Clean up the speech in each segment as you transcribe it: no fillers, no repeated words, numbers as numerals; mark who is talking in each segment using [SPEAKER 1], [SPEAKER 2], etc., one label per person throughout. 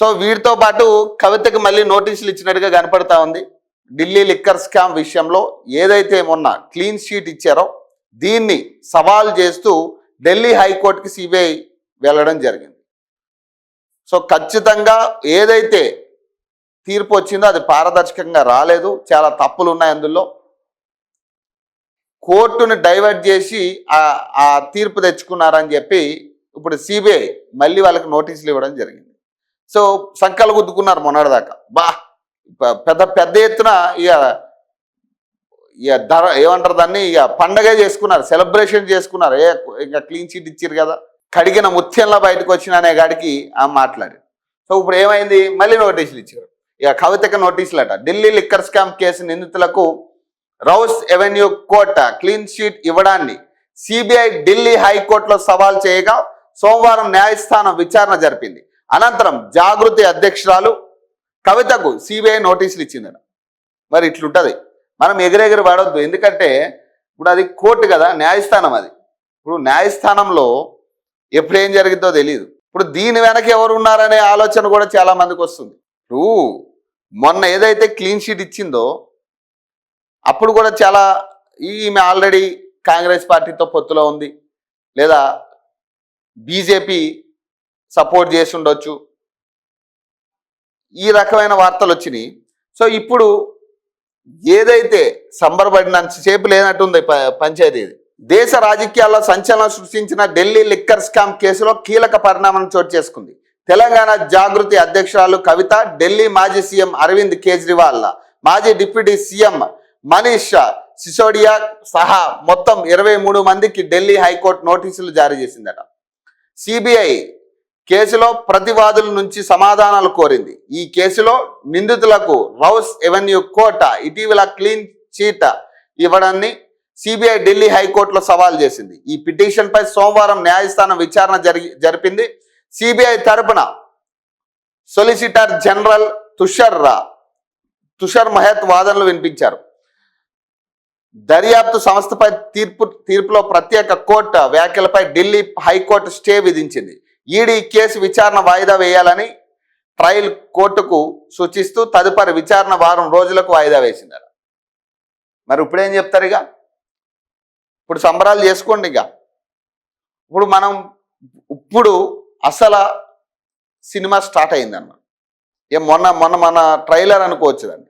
[SPEAKER 1] So వీటితో పాటు కవితకి మళ్ళీ నోటీసులు ఇచ్చినట్టుగా కనపడతా ఉంది. ఢిల్లీ లిక్కర్ స్కామ్ విషయంలో ఏదైతే మొన్న క్లీన్ షీట్ ఇచ్చారో దీన్ని సవాల్ చేస్తూ ఢిల్లీ హైకోర్టుకి సిబిఐ వెళ్ళడం జరిగింది. సో ఖచ్చితంగా ఏదైతే తీర్పు వచ్చిందో అది పారదర్శకంగా రాలేదు, చాలా తప్పులు ఉన్నాయి అందులో. కోర్టుని డైవర్ట్ చేసి ఆ తీర్పు తెచ్చుకున్నారని చెప్పి ఇప్పుడు సిబిఐ మళ్ళీ వాళ్ళకి నోటీసులు ఇవ్వడం జరిగింది. సో సంకలు గుద్దుకున్నారు మొన్నటిదాకా. పెద్ద పెద్ద ఎత్తున ఇక ధర ఏమంటారు దాన్ని, ఇక పండగ చేసుకున్నారు, సెలబ్రేషన్ చేసుకున్నారు. ఇంకా క్లీన్ చీట్ ఇచ్చారు కదా, కడిగిన ముత్యంలా బయటకు వచ్చిన అనే గాడికి మాట్లాడి. సో ఇప్పుడు ఏమైంది, మళ్ళీ నోటీసులు ఇచ్చారు. ఇక కవితకి నోటీసులు అట. ఢిల్లీ లిక్కర్ స్కామ్ కేసు నిందితులకు Rouse Avenue court clean sheet ఇవ్వడాన్ని సిబిఐ ఢిల్లీ హైకోర్టులో సవాల్ చేయగా సోమవారం న్యాయస్థానం విచారణ జరిపింది. అనంతరం జాగృతి అధ్యక్షురాలు కవితకు సిబిఐ నోటీసులు ఇచ్చిందట. మరి ఇట్లుంటది, మనం ఎగిరెగిరి పడవద్దు. ఎందుకంటే ఇప్పుడు అది కోర్టు కదా, న్యాయస్థానం అది. ఇప్పుడు న్యాయస్థానంలో ఎప్పుడు ఏం జరిగిందో తెలియదు. ఇప్పుడు దీని వెనక ఎవరు ఉన్నారనే ఆలోచన కూడా చాలా మందికి వస్తుంది. ఇప్పుడు మొన్న ఏదైతే క్లీన్ షీట్ ఇచ్చిందో అప్పుడు కూడా చాలా ఈమె ఆల్రెడీ కాంగ్రెస్ పార్టీతో పొత్తులో ఉంది, లేదా బీజేపీ సపోర్ట్ చేసి ఉండొచ్చు, ఈ రకమైన వార్తలు వచ్చినాయి. సో ఇప్పుడు ఏదైతే సంబరపడినంతసేపు లేనట్టుంది పంచాయతీ. దేశ రాజకీయాల్లో సంచలనం సృష్టించిన ఢిల్లీ లిక్కర్ స్కామ్ కేసులో కీలక పరిణామం చోటు చేసుకుంది. తెలంగాణ జాగృతి అధ్యక్షురాలు కవిత, ఢిల్లీ మాజీ సీఎం అరవింద్ కేజ్రీవాల్, మాజీ డిప్యూటీ సీఎం మనీష్ సిసోడియా సహా మొత్తం 23 మందికి ఢిల్లీ హైకోర్టు నోటీసులు జారీ చేసిందట. సిబిఐ కేసులో ప్రతివాదుల నుంచి సమాధానాలు కోరింది. ఈ కేసులో నిందితులకు రౌస్ ఎవెన్యూ కోర్టు ఇటీవల క్లీన్ చీట్ ఇవ్వడాన్ని సిబిఐ ఢిల్లీ హైకోర్టులో సవాల్ చేసింది. ఈ పిటిషన్పై సోమవారం న్యాయస్థానం విచారణ జరిపింది. సిబిఐ తరపున సొలిసిటర్ జనరల్ తుషార్ మెహతా వాదనలు వినిపించారు. దర్యాప్తు సంస్థపై తీర్పులో ప్రత్యేక కోర్టు వ్యాఖ్యలపై ఢిల్లీ హైకోర్టు స్టే విధించింది. ఈడీ కేసు విచారణ వాయిదా వేయాలని ట్రయల్ కోర్టుకు సూచిస్తూ తదుపరి విచారణ వారం రోజులకు వాయిదా వేసిందట. మరి ఇప్పుడేం చెప్తారు? ఇక ఇప్పుడు సంబరాలు చేసుకోండి. ఇక ఇప్పుడు అసలు సినిమా స్టార్ట్ అయిందన్న. మొన్న ట్రైలర్ అనుకోవచ్చు దాన్ని.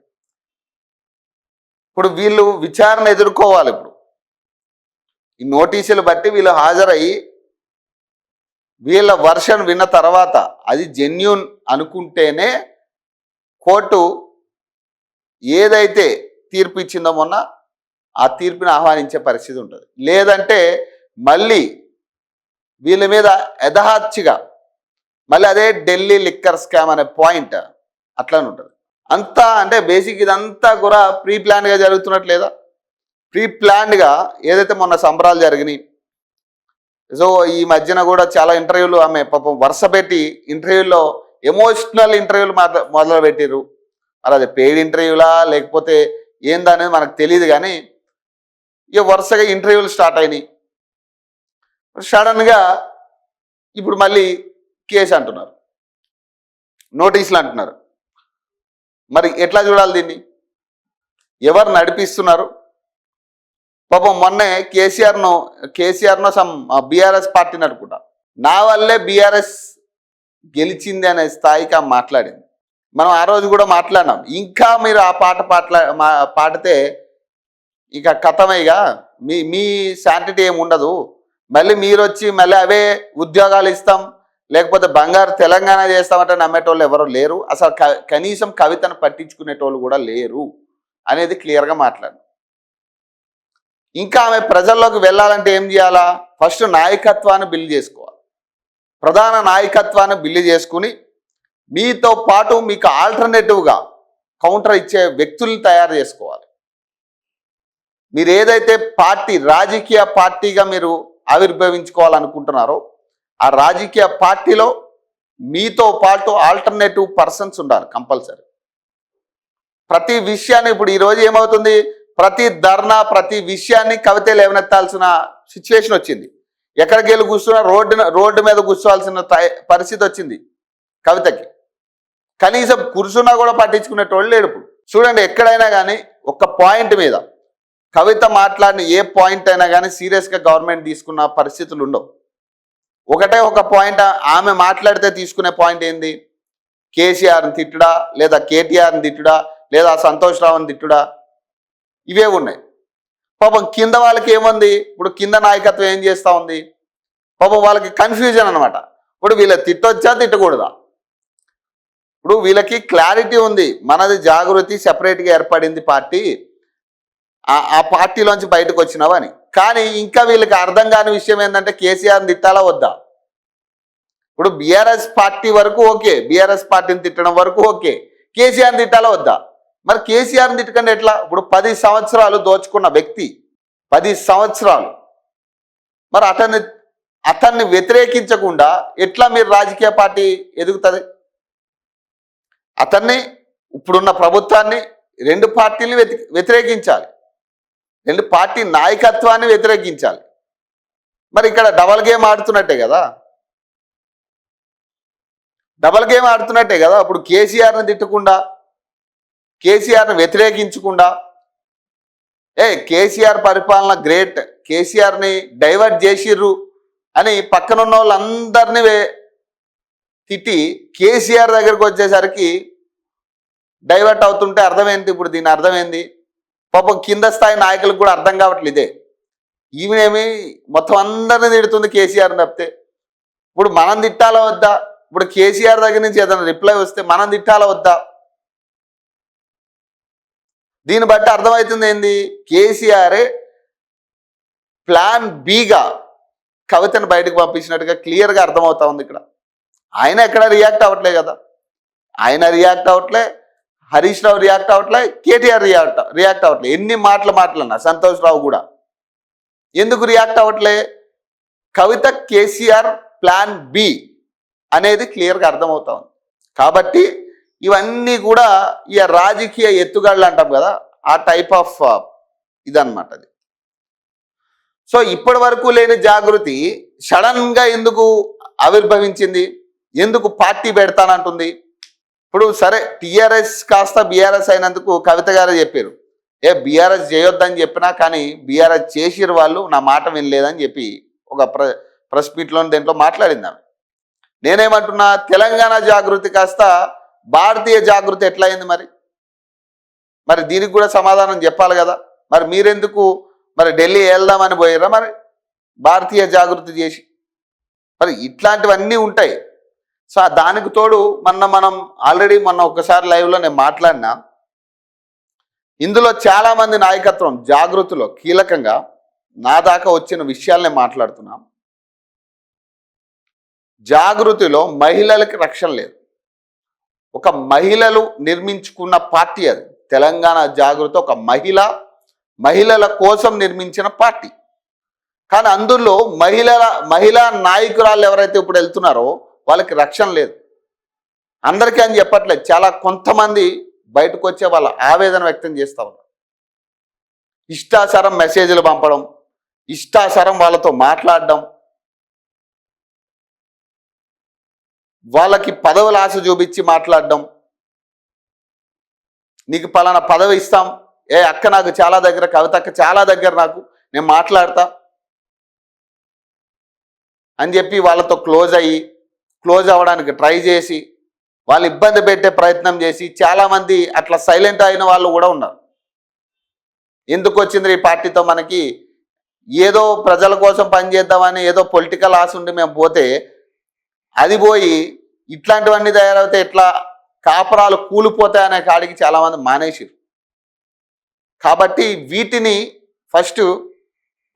[SPEAKER 1] ఇప్పుడు వీళ్ళు విచారణ ఎదుర్కోవాలి. ఇప్పుడు ఈ నోటీసులు బట్టి వీళ్ళు హాజరయ్యి వీళ్ళ వర్షన్ విన్న తర్వాత అది జెన్యూన్ అనుకుంటేనే కోర్టు ఏదైతే తీర్పు ఇచ్చిందో మొన్న ఆ తీర్పుని ఆహ్వానించే పరిస్థితి ఉంటుంది. లేదంటే మళ్ళీ వీళ్ళ మీద యథార్చిగా మళ్ళీ అదే ఢిల్లీ లిక్కర్ స్కామ్ అనే పాయింట్ అట్లానే ఉంటుంది. అంతా అంటే బేసిక్ ఇదంతా కూడా ప్రీ ప్లాన్గా జరుగుతున్నట్లేదా? ప్రీ ప్లాన్డ్గా ఏదైతే మొన్న సంబరాలు జరిగినాయి. సో ఈ మధ్యన కూడా చాలా ఇంటర్వ్యూలు ఆమె పాపం వరుస పెట్టి ఇంటర్వ్యూల్లో ఎమోషనల్ ఇంటర్వ్యూలు మొదలు పెట్టిర్రు. మరి అది పెయిడ్ ఇంటర్వ్యూలా లేకపోతే ఏందనేది మనకు తెలియదు. కానీ ఇక వరుసగా ఇంటర్వ్యూలు స్టార్ట్ అయినాయి. సడన్గా ఇప్పుడు మళ్ళీ కేసు అంటున్నారు, నోటీసులు అంటున్నారు. మరి ఎట్లా చూడాలి దీన్ని? ఎవరు నడిపిస్తున్నారు? పాపం మొన్నే కేసీఆర్ను సమ్ బీఆర్ఎస్ పార్టీని అనుకుంటా, నా వల్లే బీఆర్ఎస్ గెలిచింది అనే స్థాయికి మాట్లాడింది. మనం ఆ రోజు కూడా మాట్లాడినాం. ఇంకా మీరు ఆ పాట పాడితే ఇక కథమేగా, మీ శాంటిటీ ఏమి ఉండదు. మళ్ళీ మీరు వచ్చి మళ్ళీ అవే ఉద్యోగాలు ఇస్తాం లేకపోతే బంగారు తెలంగాణ చేస్తామంటే నమ్మేటోళ్ళు ఎవరు లేరు. అసలు కనీసం కవితను పట్టించుకునేటోళ్ళు కూడా లేరు అనేది క్లియర్గా మాట్లాడు. ఇంకా ఆమె ప్రజల్లోకి వెళ్ళాలంటే ఏం చేయాలా? ఫస్ట్ నాయకత్వాన్ని బిల్డ్ చేసుకోవాలి. ప్రధాన నాయకత్వాన్ని బిల్డ్ చేసుకుని మీతో పాటు మీకు ఆల్టర్నేటివ్గా కౌంటర్ ఇచ్చే వ్యక్తుల్ని తయారు చేసుకోవాలి. మీరు ఏదైతే రాజకీయ పార్టీగా మీరు ఆవిర్భవించుకోవాలనుకుంటున్నారో ఆ రాజకీయ పార్టీలో మీతో పాటు ఆల్టర్నేటివ్ పర్సన్స్ ఉండాలి కంపల్సరీ. ప్రతి విషయాన్ని ఇప్పుడు ఈరోజు ఏమవుతుంది, ప్రతి ధర్నా ప్రతి విషయాన్ని కవిత లేవనెత్తాల్సిన సిచ్యువేషన్ వచ్చింది. ఎక్కడికి వెళ్ళి కూర్చున్నా రోడ్డు మీద కూర్చోవాల్సిన పరిస్థితి వచ్చింది కవితకి. కనీసం కూర్చున్నా కూడా పట్టించుకునేటోళ్ళు లేడు. ఇప్పుడు చూడండి, ఎక్కడైనా కానీ ఒక పాయింట్ మీద కవిత మాట్లాడిన ఏ పాయింట్ అయినా కానీ సీరియస్గా గవర్నమెంట్ తీసుకున్న పరిస్థితులు ఉండవు. ఒకటే ఒక పాయింట్ ఆమె మాట్లాడితే తీసుకునే పాయింట్ ఏంది? కేసీఆర్ని తిట్టుడా, లేదా కేటీఆర్ని తిట్టుడా, లేదా సంతోష్ రావుని తిట్టుడా, ఇవే ఉన్నాయి. పాపం కింద వాళ్ళకి ఏముంది? ఇప్పుడు కింద నాయకత్వం ఏం చేస్తూ ఉంది? పాపం వాళ్ళకి కన్ఫ్యూజన్ అనమాట. ఇప్పుడు వీళ్ళ తిట్టొచ్చా తిట్టకూడదా? ఇప్పుడు వీళ్ళకి క్లారిటీ ఉంది, మనది జాగృతి సెపరేట్గా ఏర్పడింది పార్టీ, ఆ పార్టీలోంచి బయటకు వచ్చినావని. కానీ ఇంకా వీళ్ళకి అర్థం కాని విషయం ఏంటంటే కేసీఆర్ని తిట్టాలా వద్దా? ఇప్పుడు బీఆర్ఎస్ పార్టీ వరకు ఓకే, బీఆర్ఎస్ పార్టీని తిట్టడం వరకు ఓకే, కేసీఆర్ని తిట్టాలా వద్దా? మరి కేసీఆర్ని తిట్టకండి ఎట్లా? ఇప్పుడు 10 సంవత్సరాలు దోచుకున్న వ్యక్తి, 10 సంవత్సరాలు, మరి అతన్ని వ్యతిరేకించకుండా ఎట్లా మీరు రాజకీయ పార్టీ ఎదుగుతుంది? అతన్ని, ఇప్పుడున్న ప్రభుత్వాన్ని, 2 పార్టీలని వ్యతిరేకించాలి, 2 పార్టీ నాయకత్వాన్ని వ్యతిరేకించాలి. మరి ఇక్కడ డబల్ గేమ్ ఆడుతున్నట్టే కదా, డబల్ గేమ్ ఆడుతున్నట్టే కదా. అప్పుడు కేసీఆర్ని తిట్టకుండా, కేసీఆర్ని వ్యతిరేకించకుండా, కేసీఆర్ పరిపాలన గ్రేట్, కేసీఆర్ని డైవర్ట్ చేసిర్రు అని పక్కనున్న వాళ్ళందరినీ తిట్టి కేసీఆర్ దగ్గరకు వచ్చేసరికి డైవర్ట్ అవుతుంటే అర్థమైంది. ఇప్పుడు దీని అర్థమైంది, పాపం కింద స్థాయి నాయకులకు కూడా అర్థం కావట్లేదు ఇదే. ఈమెనేమి మొత్తం అందరినీ తిడుతుంది కేసీఆర్ని తప్పితే. ఇప్పుడు మనం తిట్టాలా వద్దా? ఇప్పుడు కేసీఆర్ దగ్గర నుంచి ఏదైనా రిప్లై వస్తే మనం తిట్టాలా వద్దా? దీన్ని బట్టి అర్థమవుతుంది ఏంది? కేసీఆరే ప్లాన్ బిగా కవితను బయటకు పంపించినట్టుగా క్లియర్గా అర్థమవుతా ఉంది. ఇక్కడ ఆయన ఎక్కడ రియాక్ట్ అవ్వట్లే కదా, ఆయన రియాక్ట్ అవ్వట్లే, హరీష్ రావు రియాక్ట్ అవ్వట్లే, కేటీఆర్ రియాక్ట్ అవ్వట్లే. ఎన్ని మాటలన్నా సంతోష్ రావు కూడా ఎందుకు రియాక్ట్ అవ్వట్లే? కవిత కేసీఆర్ ప్లాన్ బి అనేది క్లియర్గా అర్థమవుతా ఉంది. కాబట్టి ఇవన్నీ కూడా ఇక రాజకీయ ఎత్తుగాళ్ళు అంటాం కదా, ఆ టైప్ ఆఫ్ ఇదన్నమాట అది. సో ఇప్పటి వరకు లేని జాగృతి సడన్గా ఎందుకు ఆవిర్భవించింది? ఎందుకు పార్టీ పెడతానంటుంది? ఇప్పుడు సరే, టీఆర్ఎస్ కాస్త బీఆర్ఎస్ అయినందుకు కవిత గారు చెప్పారు, బీఆర్ఎస్ చేయొద్దని చెప్పినా కానీ బీఆర్ఎస్ చేసిరు వాళ్ళు, నా మాట వినలేదని చెప్పి ఒక ప్రెస్ మీట్లో దీంట్లో మాట్లాడింది ఆమె. నేనేమంటున్నా, తెలంగాణ జాగృతి కాస్త భారతీయ జాగృతి ఎట్లా అయింది? మరి దీనికి కూడా సమాధానం చెప్పాలి కదా. మరి మీరెందుకు మరి ఢిల్లీ వెళ్దామని పోయారా మరి భారతీయ జాగృతి చేసి? మరి ఇట్లాంటివన్నీ ఉంటాయి. సో దానికి తోడు మనం ఆల్రెడీ ఒకసారి లైవ్లో నేను మాట్లాడినా, ఇందులో చాలామంది నాయకత్వం జాగృతిలో కీలకంగా నా దాకా వచ్చిన విషయాలనే మాట్లాడుతున్నాం. జాగృతిలో మహిళలకి రక్షణ లేదు. ఒక మహిళలు నిర్మించుకున్న పార్టీ అది. తెలంగాణ జాగృతి ఒక మహిళల కోసం నిర్మించిన పార్టీ. కానీ అందులో మహిళా నాయకురాలు ఎవరైతే ఇప్పుడు వెళ్తున్నారో వాళ్ళకి రక్షణ లేదు. అందరికీ అని చెప్పట్లేదు, చాలా కొంతమంది బయటకు వచ్చే వాళ్ళ ఆవేదన వ్యక్తం చేస్తూ ఉన్నారు. ఇష్టాసారం మెసేజ్లు పంపడం, ఇష్టాసారం వాళ్ళతో మాట్లాడడం, వాళ్ళకి పదవుల ఆశ చూపించి మాట్లాడడం, నీకు పలానా పదవి ఇస్తాం, అక్క నాకు చాలా దగ్గర, కవిత అక్క చాలా దగ్గర, నాకు నేను మాట్లాడతా అని చెప్పి వాళ్ళతో క్లోజ్ అవ్వడానికి ట్రై చేసి వాళ్ళు ఇబ్బంది పెట్టే ప్రయత్నం చేసి చాలామంది అట్లా సైలెంట్ అయిన వాళ్ళు కూడా ఉన్నారు. ఎందుకు వచ్చింది ఈ పార్టీతో మనకి? ఏదో ప్రజల కోసం పనిచేద్దామని ఏదో పొలిటికల్ ఆశ ఉండి మేము పోతే, అది పోయి ఇట్లాంటివన్నీ తయారైతే ఎట్లా కాపురాలు కూలిపోతాయనే కాడికి చాలామంది మానేసారు. కాబట్టి వీటిని ఫస్ట్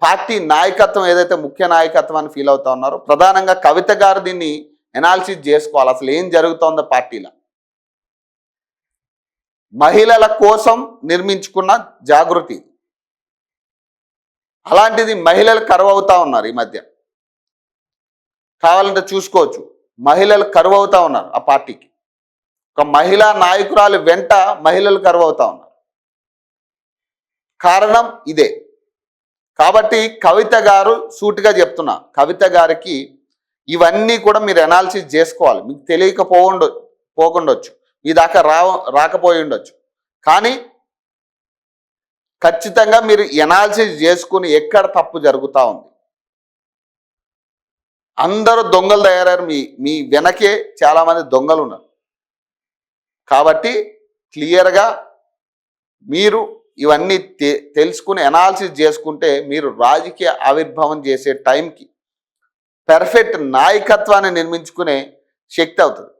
[SPEAKER 1] పార్టీ నాయకత్వం ఏదైతే ముఖ్య నాయకత్వం అని ఫీల్ అవుతా ఉన్నారో, ప్రధానంగా కవిత గారు దీన్ని ఎనాలిసిస్ చేసుకోవాలి. అసలు ఏం జరుగుతోందో పార్టీలో. మహిళల కోసం నిర్మించుకున్న జాగృతి, అలాంటిది మహిళలు కరువు అవుతా ఉన్నారు ఈ మధ్య. కావాలంటే చూసుకోవచ్చు, మహిళలు కరువు అవుతా ఉన్నారు ఆ పార్టీకి. ఒక మహిళా నాయకురాలు వెంట మహిళలు కరువు అవుతా ఉన్నారు. కారణం ఇదే. కాబట్టి కవిత గారు సూటిగా చెప్తున్నా, కవిత గారికి ఇవన్నీ కూడా మీరు అనాలిసిస్ చేసుకోవాలి. మీకు తెలియకపోకుండొచ్చు, ఈ దాకా రాకపోయి ఉండొచ్చు. కానీ ఖచ్చితంగా మీరు ఎనాలిసిస్ చేసుకుని ఎక్కడ తప్పు జరుగుతూ ఉంది. అందరూ దొంగలు తయారయ్యారు. మీ వెనకే చాలామంది దొంగలు ఉన్నారు. కాబట్టి క్లియర్గా మీరు ఇవన్నీ తెలుసుకుని ఎనాలిసిస్ చేసుకుంటే మీరు రాజకీయ ఆవిర్భావం చేసే టైంకి పెర్ఫెక్ట్ నాయకత్వాన్ని నిర్మించుకునే శక్తి అవుతుంది.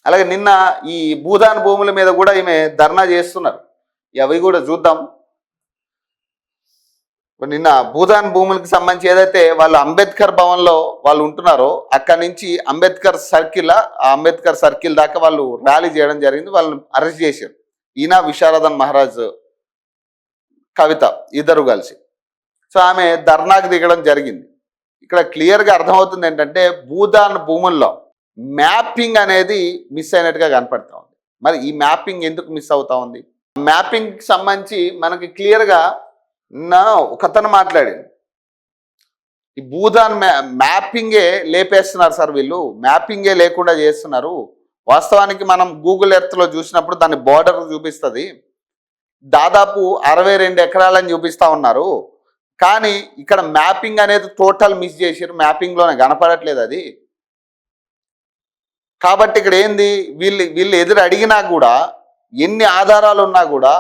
[SPEAKER 1] అలాగే నిన్న ఈ భూదాన్ భూముల మీద కూడా ఈమె ధర్నా చేస్తున్నారు. అవి కూడా చూద్దాం. నిన్న భూదాన్ భూములకు సంబంధించి ఏదైతే వాళ్ళు అంబేద్కర్ భవన్లో వాళ్ళు ఉంటున్నారో అక్కడి నుంచి అంబేద్కర్ సర్కిల్ దాకా వాళ్ళు ర్యాలీ చేయడం జరిగింది. వాళ్ళని అరెస్ట్ చేశారు. ఈయన విశారదన్ మహారాజ్ కవిత ఇద్దరు కలిసి. సో ఆమె ధర్నాకు దిగడం జరిగింది. ఇక్కడ క్లియర్గా అర్థమవుతుంది ఏంటంటే భూదాన్ భూముల్లో మ్యాపింగ్ అనేది మిస్ అయినట్టుగా కనపడతా ఉంది. మరి ఈ మ్యాపింగ్ ఎందుకు మిస్ అవుతా ఉంది? మ్యాపింగ్కి సంబంధించి మనకి క్లియర్గా ఒకతను మాట్లాడింది. ఈ భూదాన్ మ్యాపింగే లేపేస్తున్నారు సార్, వీళ్ళు మ్యాపింగే లేకుండా చేస్తున్నారు. వాస్తవానికి మనం గూగుల్ ఎర్త్లో చూసినప్పుడు దాని బార్డర్ చూపిస్తుంది, దాదాపు 62 ఎకరాలని చూపిస్తూ ఉన్నారు. కానీ ఇక్కడ మ్యాపింగ్ అనేది టోటల్ మిస్ చేసారు. మ్యాపింగ్లోనే కనపడట్లేదు అది. కాబట్టి ఇక్కడ ఏంది, వీళ్ళు ఎదురు అడిగినా కూడా ఎన్ని ఆధారాలు ఉన్నా కూడా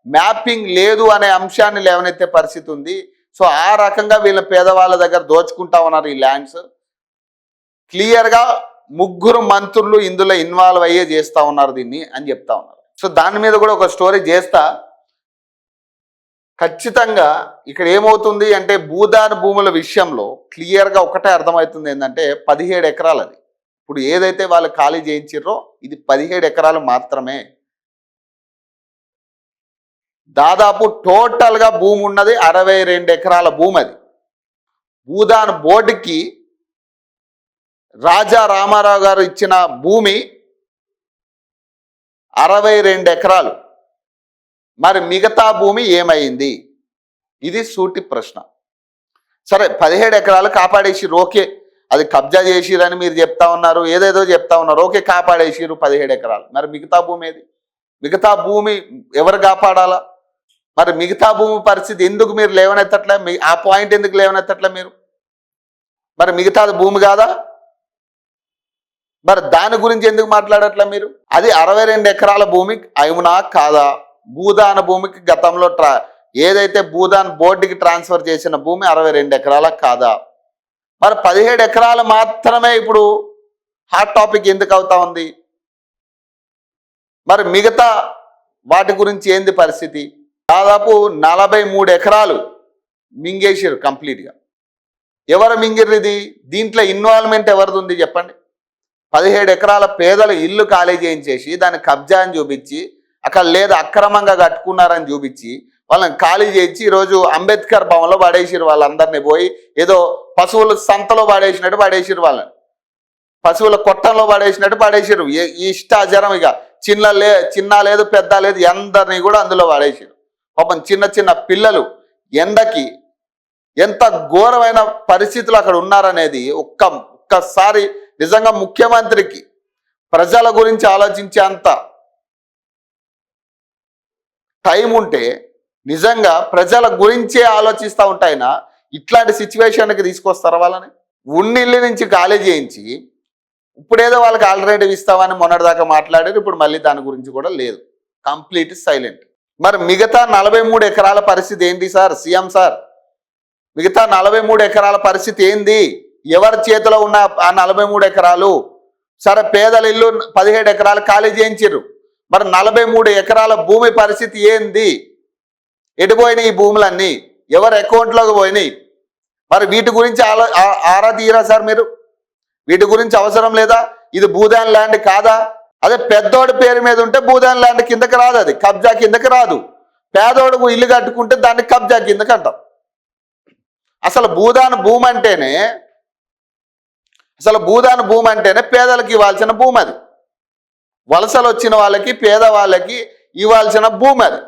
[SPEAKER 1] మ్యాపింగ్ లేదు అనే అంశాన్ని లేవనెత్తే పరిస్థితి ఉంది. సో ఆ రకంగా వీళ్ళ పేదవాళ్ళ దగ్గర దోచుకుంటా ఉన్నారు ఈ ల్యాండ్స్. క్లియర్గా 3 మంత్రులు ఇందులో ఇన్వాల్వ్ అయ్యే చేస్తూ ఉన్నారు దీన్ని అని చెప్తా ఉన్నారు. సో దాని మీద కూడా ఒక స్టోరీ చేస్తా. ఖచ్చితంగా ఇక్కడ ఏమవుతుంది అంటే భూదాన్ భూముల విషయంలో క్లియర్గా ఒకటే అర్థమవుతుంది ఏంటంటే 17 ఎకరాలు అది. ఇప్పుడు ఏదైతే వాళ్ళు ఖాళీ చేయించారో ఇది 17 ఎకరాలు మాత్రమే. దాదాపు టోటల్గా భూమి ఉన్నది 62 ఎకరాల భూమి. అది భూదాన్ బోర్డుకి రాజా రామారావు గారు ఇచ్చిన భూమి 62 ఎకరాలు. మరి మిగతా భూమి ఏమైంది? ఇది సూటి ప్రశ్న. సరే 17 ఎకరాలు కాపాడేసిరు, ఓకే, అది కబ్జా చేసిరని మీరు చెప్తా ఉన్నారు, ఏదేదో చెప్తా ఉన్నారు, ఓకే కాపాడేసిరు 17 ఎకరాలు. మరి మిగతా భూమి ఏది? మిగతా భూమి ఎవరు కాపాడాలా? మరి మిగతా భూమి పరిస్థితి ఎందుకు మీరు లేవనెత్తట్లే? ఆ పాయింట్ ఎందుకు లేవనెత్తట్లే మీరు? మరి మిగతాది భూమి కాదా? మరి దాని గురించి ఎందుకు మాట్లాడట్లే మీరు? అది 62 ఎకరాల భూమి అవునా కాదా? భూదాన్ భూమికి గతంలో ఏదైతే భూదాన్ బోర్డుకి ట్రాన్స్ఫర్ చేసిన భూమి 62 ఎకరాల కాదా? మరి 17 ఎకరాలు మాత్రమే ఇప్పుడు హాట్ టాపిక్ ఎందుకు అవుతా ఉంది? మరి మిగతా వాటి గురించి ఏంది పరిస్థితి? దాదాపు 43 ఎకరాలు మింగేసారు కంప్లీట్గా. ఎవరు మింగిర్రు ఇది? దీంట్లో ఇన్వాల్వ్మెంట్ ఎవరిది ఉంది చెప్పండి? 17 ఎకరాల పేదలు ఇల్లు ఖాళీ చేయించేసి దాన్ని కబ్జా అని చూపించి, అక్కడ లేదు అక్రమంగా కట్టుకున్నారని చూపించి వాళ్ళని ఖాళీ చేయించి ఈరోజు అంబేద్కర్ భవన్లో పడేసిరు. వాళ్ళందరినీ పోయి ఏదో పశువుల సంతలో పడేసినట్టు పడేసిరు, వాళ్ళని పశువుల కొట్టంలో పడేసినట్టు పడేసిరు. ఇష్టాచారం ఇక చిన్న లేదు పెద్ద లేదు అందరినీ కూడా అందులో పడేసిరు. పాపం చిన్న పిల్లలు ఎండకి ఎంత ఘోరమైన పరిస్థితులు అక్కడ ఉన్నారనేది ఒక్కసారి నిజంగా ముఖ్యమంత్రికి ప్రజల గురించి ఆలోచించేంత టైం ఉంటే నిజంగా ప్రజల గురించే ఆలోచిస్తూ ఉంటాయినా ఇట్లాంటి సిచ్యువేషన్కి తీసుకొస్తారా వాళ్ళని? ఉన్నిల్లు నుంచి ఖాళీ చేయించి ఇప్పుడేదో వాళ్ళకి ఆల్టర్నేటివ్ ఇస్తామని మొన్నటిదాకా మాట్లాడారు. ఇప్పుడు మళ్ళీ దాని గురించి కూడా లేదు, కంప్లీట్ సైలెంట్. మరి మిగతా 43 ఎకరాల పరిస్థితి ఏంటి సార్? సీఎం సార్, మిగతా 43 ఎకరాల పరిస్థితి ఏంది? ఎవరి చేతిలో ఉన్న ఆ 43 ఎకరాలు? సరే పేదల ఇల్లు 17 ఎకరాలు ఖాళీ చేయించారు. మరి 43 ఎకరాల భూమి పరిస్థితి ఏంది? ఎటు పోయినాయి ఈ భూములన్నీ? ఎవరి అకౌంట్లోకి పోయినాయి? మరి వీటి గురించి ఆరా తీయరా సార్ మీరు? వీటి గురించి అవసరం లేదా? ఇది భూదాన్ ల్యాండ్ కాదా? అదే పెద్దోడి పేరు మీద ఉంటే భూదాన్ ల్యాండ్ కిందకి రాదు, అది కబ్జా కిందకి రాదు. పేదోడుకు ఇల్లు కట్టుకుంటే దాన్ని కబ్జా కిందకి అంటాం. అసలు భూదాన్ భూమి అంటేనే పేదలకు ఇవ్వాల్సిన భూమి అది. వలసలు వచ్చిన వాళ్ళకి పేదవాళ్ళకి ఇవ్వాల్సిన భూమి అది.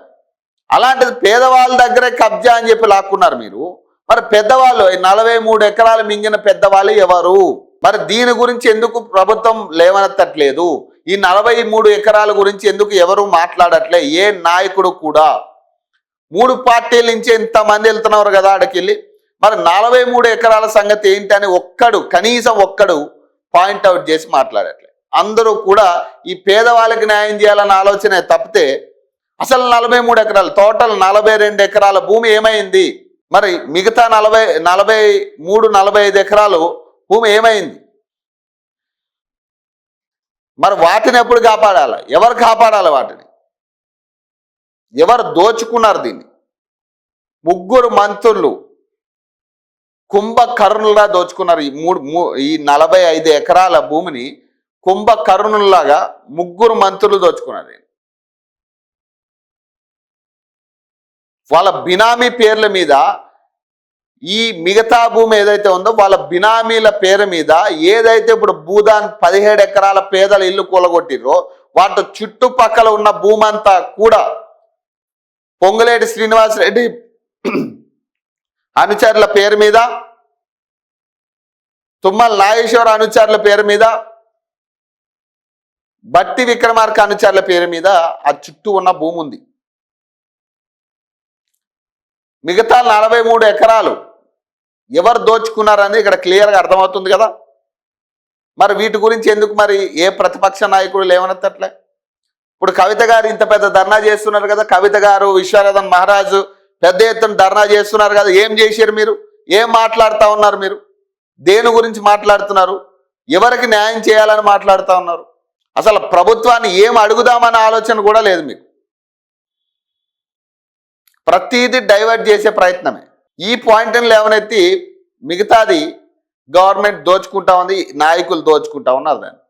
[SPEAKER 1] అలాంటిది పేదవాళ్ళ దగ్గరే కబ్జా అని చెప్పి లాక్కున్నారు మీరు. మరి పెద్దవాళ్ళు 43 ఎకరాలు మింగిన పెద్దవాళ్ళు ఎవరు? మరి దీని గురించి ఎందుకు ప్రభుత్వం లేవనెత్తట్లేదు? ఈ 43 ఎకరాల గురించి ఎందుకు ఎవరు మాట్లాడట్లే? ఏ నాయకుడు కూడా. 3 పార్టీల నుంచి ఎంతమంది వెళ్తున్నారు కదా ఆడకెళ్ళి. మరి 43 ఎకరాల సంగతి ఏంటి అని కనీసం ఒక్కడు పాయింట్అవుట్ చేసి మాట్లాడట్లే. అందరూ కూడా ఈ పేదవాళ్ళకి న్యాయం చేయాలన్న ఆలోచనే తప్పితే అసలు 43 ఎకరాలు, టోటల్ 42 ఎకరాల భూమి ఏమైంది? మరి మిగతా 45 ఎకరాలు భూమి ఏమైంది? మరి వాటిని ఎప్పుడు కాపాడాలి? ఎవరు కాపాడాలి వాటిని? ఎవరు దోచుకున్నారు దీన్ని? 3 మంత్రులు కుంభకర్ణులుగా దోచుకున్నారు. ఈ 45 ఎకరాల భూమిని కుంభకర్ణుల్లాగా 3 మంత్రులు దోచుకున్నారు. వాళ్ళ బినామీ పేర్ల మీద ఈ మిగతా భూమి ఏదైతే ఉందో వాళ్ళ బినామీల పేరు మీద ఏదైతే ఇప్పుడు భూదాన్ 17 ఎకరాల పేదల ఇల్లు కూలగొట్టిరో వాటి చుట్టుపక్కల ఉన్న భూమి అంతా కూడా పొంగులేటి శ్రీనివాసరెడ్డి అనుచరుల పేరు మీద, తుమ్మల నాగేశ్వర అనుచరుల పేరు మీద, బట్టి విక్రమార్క అనుచరుల పేరు మీద ఆ చుట్టూ ఉన్న భూమి ఉంది. మిగతా 43 ఎకరాలు ఎవరు దోచుకున్నారని ఇక్కడ క్లియర్గా అర్థమవుతుంది కదా. మరి వీటి గురించి ఎందుకు మరి ఏ ప్రతిపక్ష నాయకుడు లేవనెత్తట్లే? ఇప్పుడు కవిత గారు ఇంత పెద్ద ధర్నా చేస్తున్నారు కదా, కవిత గారు, విశ్వనాథన్ మహారాజు పెద్ద ఎత్తున ధర్నా చేస్తున్నారు కదా. ఏం చేశారు మీరు? ఏం మాట్లాడుతూ ఉన్నారు మీరు? దేని గురించి మాట్లాడుతున్నారు? ఎవరికి న్యాయం చేయాలని మాట్లాడుతూ ఉన్నారు? అసలు ప్రభుత్వాన్ని ఏం అడుగుదామన్న ఆలోచన కూడా లేదు మీకు. ప్రతిదీ డైవర్ట్ చేసే ప్రయత్నమే. ఈ పాయింట్ని లేవనెత్తి మిగతాది గవర్నమెంట్ దోచుకుంటా ఉంది, నాయకులు దోచుకుంటా ఉన్నారు దాన్ని.